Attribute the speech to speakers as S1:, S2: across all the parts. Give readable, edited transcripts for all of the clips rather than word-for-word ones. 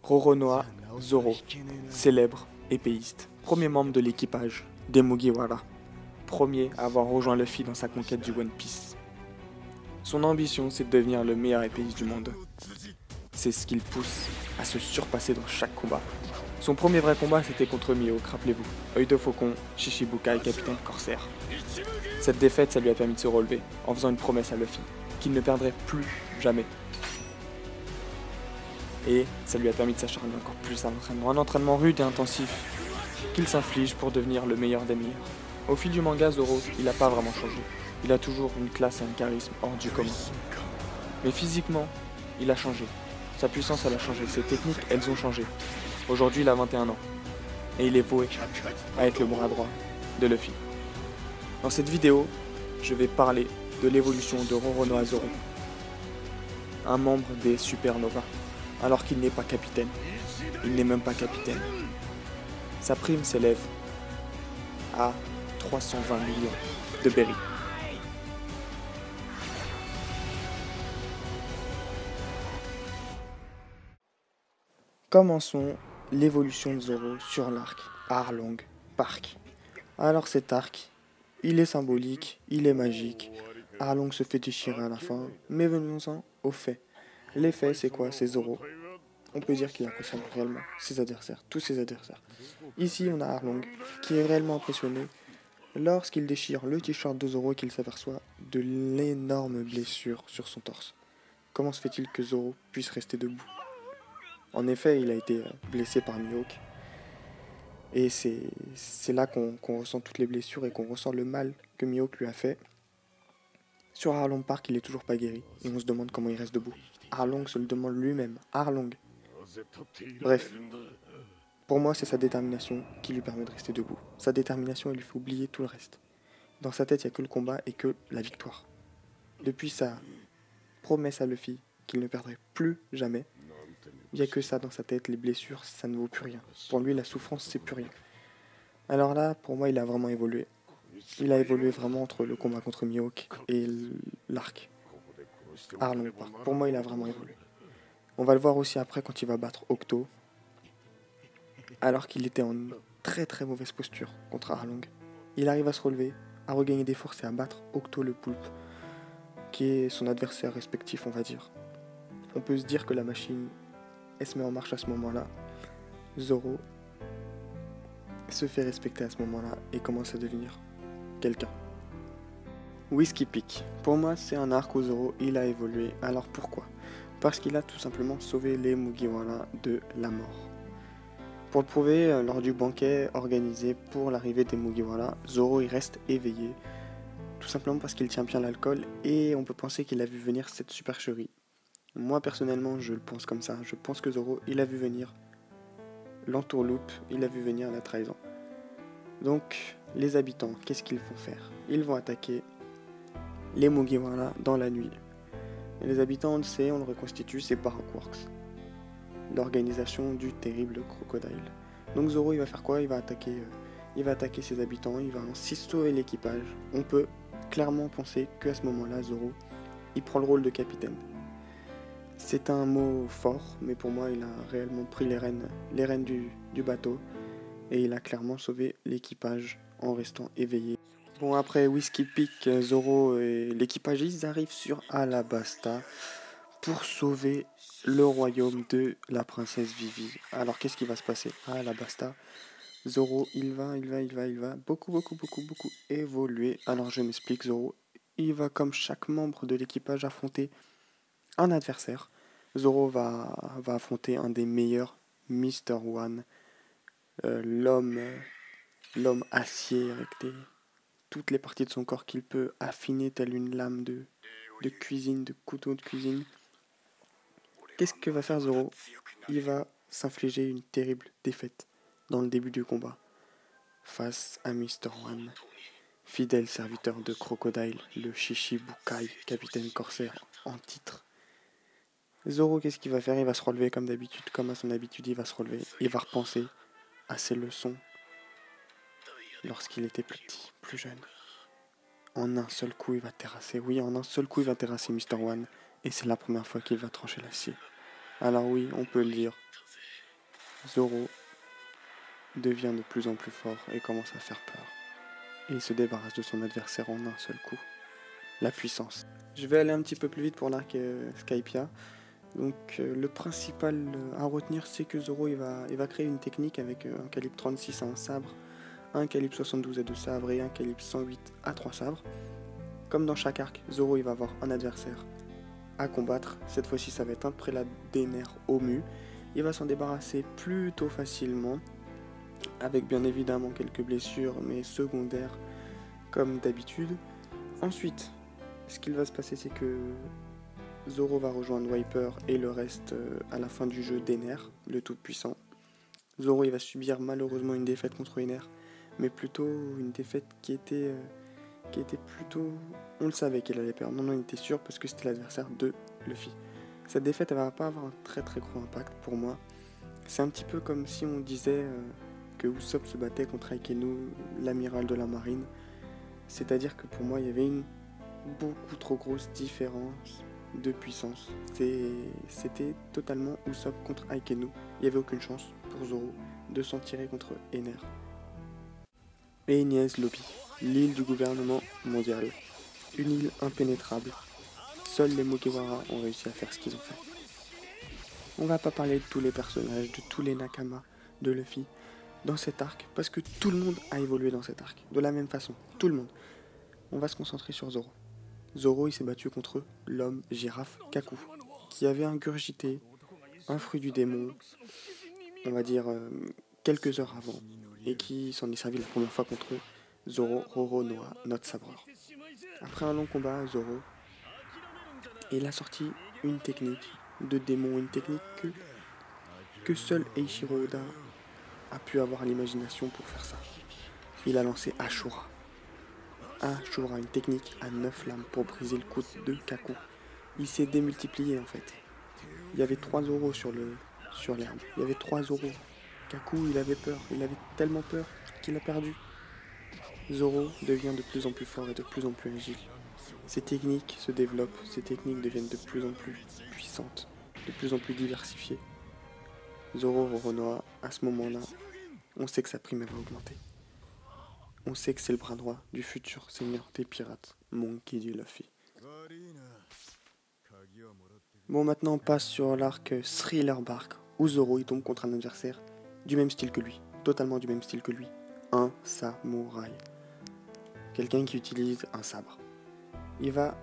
S1: Roronoa Zoro, célèbre épéiste, premier membre de l'équipage des Mugiwara, premier à avoir rejoint Luffy dans sa conquête du One Piece. Son ambition, c'est de devenir le meilleur épéiste du monde. C'est ce qui le pousse à se surpasser dans chaque combat. Son premier vrai combat, c'était contre Mihawk, rappelez-vous. Œil de Faucon, Shichibukai, capitaine corsaire. Cette défaite, ça lui a permis de se relever, en faisant une promesse à Luffy, qu'il ne perdrait plus jamais. Et ça lui a permis de s'acharner encore plus à l'entraînement, un entraînement rude et intensif qu'il s'inflige pour devenir le meilleur des meilleurs. Au fil du manga, Zoro, il n'a pas vraiment changé. Il a toujours une classe et un charisme hors du commun. Mais physiquement, il a changé. Sa puissance, elle a changé. Ses techniques, elles ont changé. Aujourd'hui, il a 21 ans. Et il est voué à être le bras droit de Luffy. Dans cette vidéo, je vais parler de l'évolution de Roronoa Zoro, un membre des Supernova, alors qu'il n'est pas capitaine. Il n'est même pas capitaine. Sa prime s'élève à 320 millions de berry. Commençons l'évolution de Zoro sur l'arc Arlong Park. Alors cet arc, il est symbolique, il est magique. Arlong se fait déchirer à la fin, mais venons-en aux faits. Les faits, c'est quoi? C'est Zoro. On peut dire qu'il impressionne réellement ses adversaires, tous ses adversaires. Ici, on a Arlong, qui est réellement impressionné lorsqu'il déchire le t-shirt de Zoro et qu'il s'aperçoit de l'énorme blessure sur son torse. Comment se fait-il que Zoro puisse rester debout? En effet, il a été blessé par Mihawk. Et c'est là qu'on ressent toutes les blessures et qu'on ressent le mal que Mihawk lui a fait. Sur Arlong Park, il est toujours pas guéri. Et on se demande comment il reste debout. Arlong se le demande lui-même. Arlong. Bref. Pour moi, c'est sa détermination qui lui permet de rester debout. Sa détermination, elle lui fait oublier tout le reste. Dans sa tête, il n'y a que le combat et que la victoire. Depuis sa promesse à Luffy qu'il ne perdrait plus jamais, il n'y a que ça dans sa tête, les blessures, ça ne vaut plus rien. Pour lui, la souffrance, c'est plus rien. Alors là, pour moi, il a vraiment évolué. Il a évolué vraiment entre le combat contre Mihawk et l'arc Arlong Park. Pour moi, il a vraiment évolué. On va le voir aussi après quand il va battre Octo, alors qu'il était en très très mauvaise posture contre Arlong. Il arrive à se relever, à regagner des forces et à battre Octo le poulpe, qui est son adversaire respectif, on va dire. On peut se dire que la machine, elle se met en marche à ce moment-là. Zoro se fait respecter à ce moment-là et commence à devenir quelqu'un. Whiskey Peak. Pour moi, c'est un arc où Zoro, il a évolué. Alors pourquoi? Parce qu'il a tout simplement sauvé les Mugiwara de la mort. Pour le prouver, lors du banquet organisé pour l'arrivée des Mugiwara, Zoro il reste éveillé, tout simplement parce qu'il tient bien l'alcool et on peut penser qu'il a vu venir cette supercherie. Moi personnellement, je le pense comme ça. Je pense que Zoro, il a vu venir l'entourloupe, il a vu venir la trahison. Donc, les habitants, qu'est-ce qu'ils vont faire? Ils vont attaquer les Mugiwara dans la nuit. Et les habitants, on le sait, on le reconstitue, c'est Baroque Works, l'organisation du terrible crocodile. Donc Zoro, il va faire quoi? Il va attaquer ses habitants, il va ainsi sauver l'équipage. On peut clairement penser qu'à ce moment-là, Zoro, il prend le rôle de capitaine. C'est un mot fort, mais pour moi, il a réellement pris les rênes du bateau et il a clairement sauvé l'équipage en restant éveillé. Bon, après Whiskey Peak, Zoro et l'équipage, ils arrivent sur Alabasta pour sauver le royaume de la princesse Vivi. Alors, qu'est-ce qui va se passer à Alabasta? Zoro, il va beaucoup évoluer. Alors, je m'explique, Zoro, il va comme chaque membre de l'équipage affronter un adversaire. Zoro va affronter un des meilleurs, Mr. One, l'homme acier avec toutes les parties de son corps qu'il peut affiner telle une lame de cuisine, de couteau de cuisine. Qu'est-ce que va faire Zoro? Il va s'infliger une terrible défaite dans le début du combat face à Mr. One, fidèle serviteur de Crocodile, le Shichibukai, capitaine corsaire en titre. Zoro, qu'est-ce qu'il va faire? Il va se relever comme d'habitude, comme à son habitude, il va se relever. Il va repenser à ses leçons lorsqu'il était plus petit, plus jeune. En un seul coup, il va terrasser. Oui, en un seul coup, il va terrasser Mr. One. Et c'est la première fois qu'il va trancher l'acier. Alors oui, on peut le dire. Zoro devient de plus en plus fort et commence à faire peur. Et il se débarrasse de son adversaire en un seul coup. La puissance. Je vais aller un petit peu plus vite pour l'arc Skypiea. Donc le principal à retenir, c'est que Zoro il va créer une technique avec un calibre 36 à un sabre, un calibre 72 à 2 sabres et un calibre 108 à 3 sabres. Comme dans chaque arc, Zoro il va avoir un adversaire à combattre. Cette fois-ci, ça va être un prélat d'Ener Omu. Il va s'en débarrasser plutôt facilement, avec bien évidemment quelques blessures, mais secondaires, comme d'habitude. Ensuite, ce qu'il va se passer, c'est que Zoro va rejoindre Viper et le reste à la fin du jeu d'Ener, le tout-puissant. Zoro il va subir malheureusement une défaite contre Ener, mais plutôt une défaite qui était plutôt... On le savait qu'il allait perdre, non, il était sûr parce que c'était l'adversaire de Luffy. Cette défaite elle va pas avoir un très très gros impact pour moi. C'est un petit peu comme si on disait que Usopp se battait contre Aikenu, l'amiral de la marine. C'est-à-dire que pour moi il y avait une beaucoup trop grosse différence de puissance. C'était totalement Usopp contre Aikenu. Il n'y avait aucune chance pour Zoro de s'en tirer contre Ener. Et Enies Lobby, l'île du gouvernement mondial. Une île impénétrable. Seuls les Mugiwara ont réussi à faire ce qu'ils ont fait. On va pas parler de tous les personnages, de tous les Nakama de Luffy dans cet arc, parce que tout le monde a évolué dans cet arc, de la même façon, tout le monde. On va se concentrer sur Zoro. Zoro il s'est battu contre l'homme girafe Kaku, qui avait ingurgité un fruit du démon, on va dire quelques heures avant, et qui s'en est servi la première fois contre Zoro Roronoa, notre sabreur. Après un long combat, Zoro, il a sorti une technique de démon, une technique que seul Eiichiro Oda a pu avoir l'imagination pour faire ça. Il a lancé Ashura. Ashura, une technique à 9 lames pour briser le coude de Kaku. Il s'est démultiplié en fait. Il y avait 3 Zoro sur l'herbe. Il y avait 3 Zoro. Kaku, il avait peur. Il avait tellement peur qu'il a perdu. Zoro devient de plus en plus fort et de plus en plus agile. Ses techniques se développent, ses techniques deviennent de plus en plus puissantes, de plus en plus diversifiées. Zoro Roronoa, à ce moment-là, on sait que sa prime va augmenter. On sait que c'est le bras droit du futur seigneur des pirates, Monkey D. Luffy. Bon, maintenant on passe sur l'arc Thriller Bark, où Zoro il tombe contre un adversaire du même style que lui, totalement du même style que lui, un samouraï. Quelqu'un qui utilise un sabre. Il va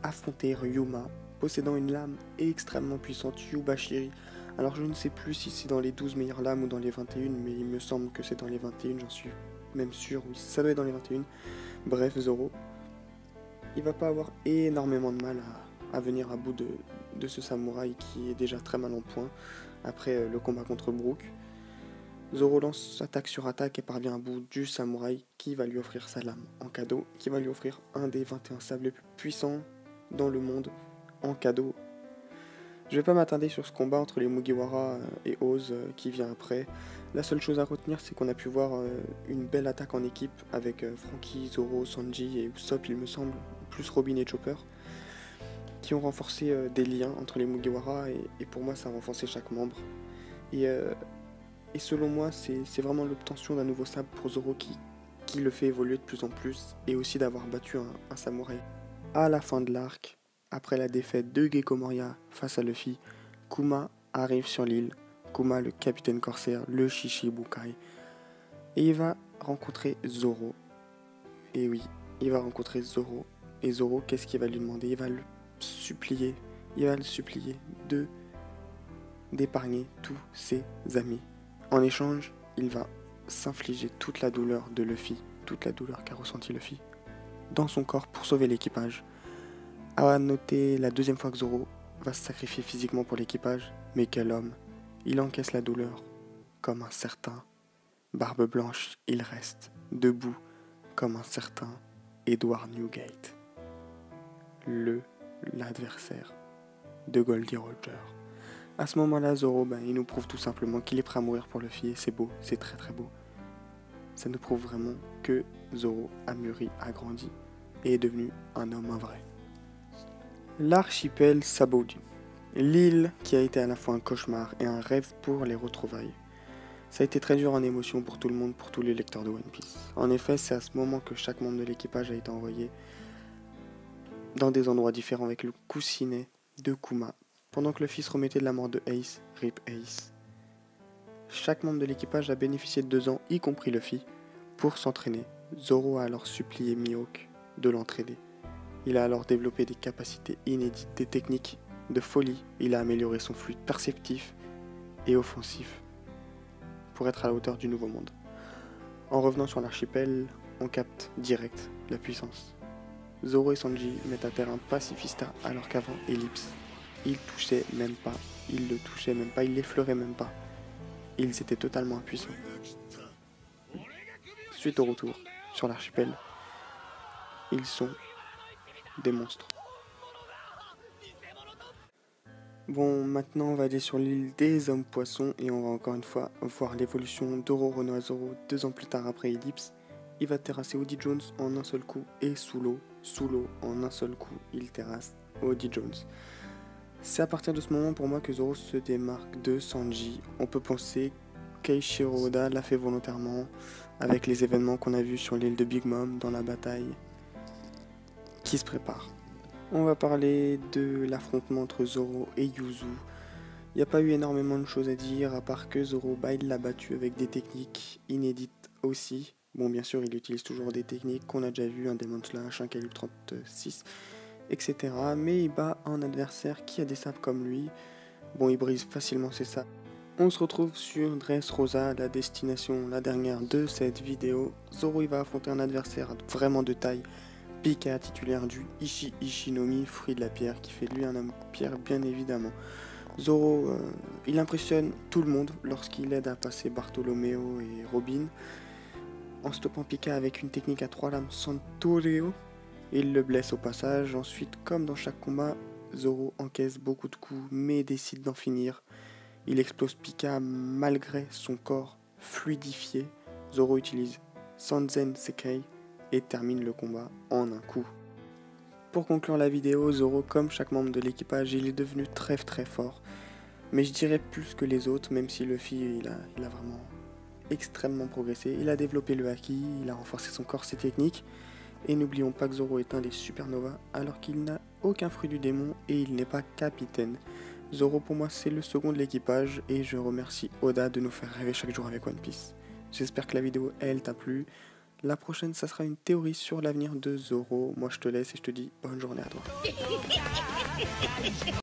S1: affronter Ryuma, possédant une lame extrêmement puissante, Yubashiri. Alors je ne sais plus si c'est dans les 12 meilleures lames ou dans les 21, mais il me semble que c'est dans les 21, j'en suis même sûr, oui, ça doit être dans les 21. Bref, Zoro, il va pas avoir énormément de mal à venir à bout de ce samouraï qui est déjà très mal en point après le combat contre Brook. Zoro lance attaque sur attaque et parvient à bout du samouraï qui va lui offrir sa lame en cadeau, qui va lui offrir un des 21 sables les plus puissants dans le monde en cadeau. Je vais pas m'attarder sur ce combat entre les Mugiwara et Oz qui vient après. La seule chose à retenir, c'est qu'on a pu voir une belle attaque en équipe avec Franky, Zoro, Sanji et Usopp, il me semble, plus Robin et Chopper, qui ont renforcé des liens entre les Mugiwara et pour moi ça a renforcé chaque membre. Et selon moi, c'est vraiment l'obtention d'un nouveau sabre pour Zoro qui le fait évoluer de plus en plus et aussi d'avoir battu un samouraï. À la fin de l'arc, après la défaite de Gecko Moria face à Luffy, Kuma arrive sur l'île. Kuma, le capitaine corsaire, le Shichibukai. Et il va rencontrer Zoro. Et oui, il va rencontrer Zoro. Et Zoro, qu'est-ce qu'il va lui demander? Il va le supplier d'épargner tous ses amis. En échange, il va s'infliger toute la douleur de Luffy, toute la douleur qu'a ressenti Luffy, dans son corps pour sauver l'équipage. À noter la deuxième fois que Zoro va se sacrifier physiquement pour l'équipage, mais quel homme! Il encaisse la douleur comme un certain Barbe Blanche, il reste debout comme un certain Edward Newgate, l'adversaire de Goldie Roger. À ce moment-là, Zoro, il nous prouve tout simplement qu'il est prêt à mourir pour Luffy et c'est beau, c'est très très beau. Ça nous prouve vraiment que Zoro a mûri, a grandi et est devenu un homme, un vrai. L'archipel Sabaody. L'île qui a été à la fois un cauchemar et un rêve pour les retrouvailles. Ça a été très dur en émotion pour tout le monde, pour tous les lecteurs de One Piece. En effet, c'est à ce moment que chaque membre de l'équipage a été envoyé dans des endroits différents avec le coussinet de Kuma. Pendant que le fils remettait de la mort de Ace, RIP Ace. Chaque membre de l'équipage a bénéficié de 2 ans, y compris Luffy, pour s'entraîner. Zoro a alors supplié Mihawk de l'entraider. Il a alors développé des capacités inédites, des techniques de folie. Il a amélioré son fluide perceptif et offensif pour être à la hauteur du nouveau monde. En revenant sur l'archipel, on capte direct la puissance. Zoro et Sanji mettent à terre un pacifista alors qu'avant Ellipse, il le touchait même pas, il l'effleurait même pas. Ils étaient totalement impuissants. Suite au retour sur l'archipel, ils sont des monstres. Bon, maintenant on va aller sur l'île des hommes poissons et on va encore une fois voir l'évolution d'Oro à Zoro 2 ans plus tard après Ellipse. Il va terrasser Oddie Jones en un seul coup et sous l'eau en un seul coup, il terrasse Oddie Jones. C'est à partir de ce moment pour moi que Zoro se démarque de Sanji. On peut penser qu'Eiichiro Oda l'a fait volontairement avec les événements qu'on a vus sur l'île de Big Mom dans la bataille qui se prépare. On va parler de l'affrontement entre Zoro et Yuzu. Il n'y a pas eu énormément de choses à dire à part que Zoro, il l'a battu avec des techniques inédites aussi. Bon, bien sûr, il utilise toujours des techniques qu'on a déjà vues, un Demon Slash, un Calibre 36, etc. Mais il bat un adversaire qui a des sables comme lui. Bon, il brise facilement ses sables. On se retrouve sur Dressrosa, la destination, la dernière de cette vidéo. Zoro, il va affronter un adversaire vraiment de taille. Pika, titulaire du Ishinomi, fruit de la pierre, qui fait de lui un homme pierre, bien évidemment. Zoro, il impressionne tout le monde lorsqu'il aide à passer Bartolomeo et Robin. En stoppant Pika avec une technique à 3 lames Santoreo, il le blesse au passage. Ensuite, comme dans chaque combat, Zoro encaisse beaucoup de coups, mais décide d'en finir. Il explose Pika malgré son corps fluidifié. Zoro utilise Sanzen Sekai et termine le combat en un coup. Pour conclure la vidéo, Zoro, comme chaque membre de l'équipage, il est devenu très fort. Mais je dirais plus que les autres, même si Luffy il a vraiment extrêmement progressé. Il a développé le haki, il a renforcé son corps, ses techniques. Et n'oublions pas que Zoro est un des supernovas alors qu'il n'a aucun fruit du démon et il n'est pas capitaine. Zoro pour moi c'est le second de l'équipage et je remercie Oda de nous faire rêver chaque jour avec One Piece. J'espère que la vidéo elle t'a plu. La prochaine, ça sera une théorie sur l'avenir de Zoro. Moi, je te laisse et je te dis bonne journée à toi.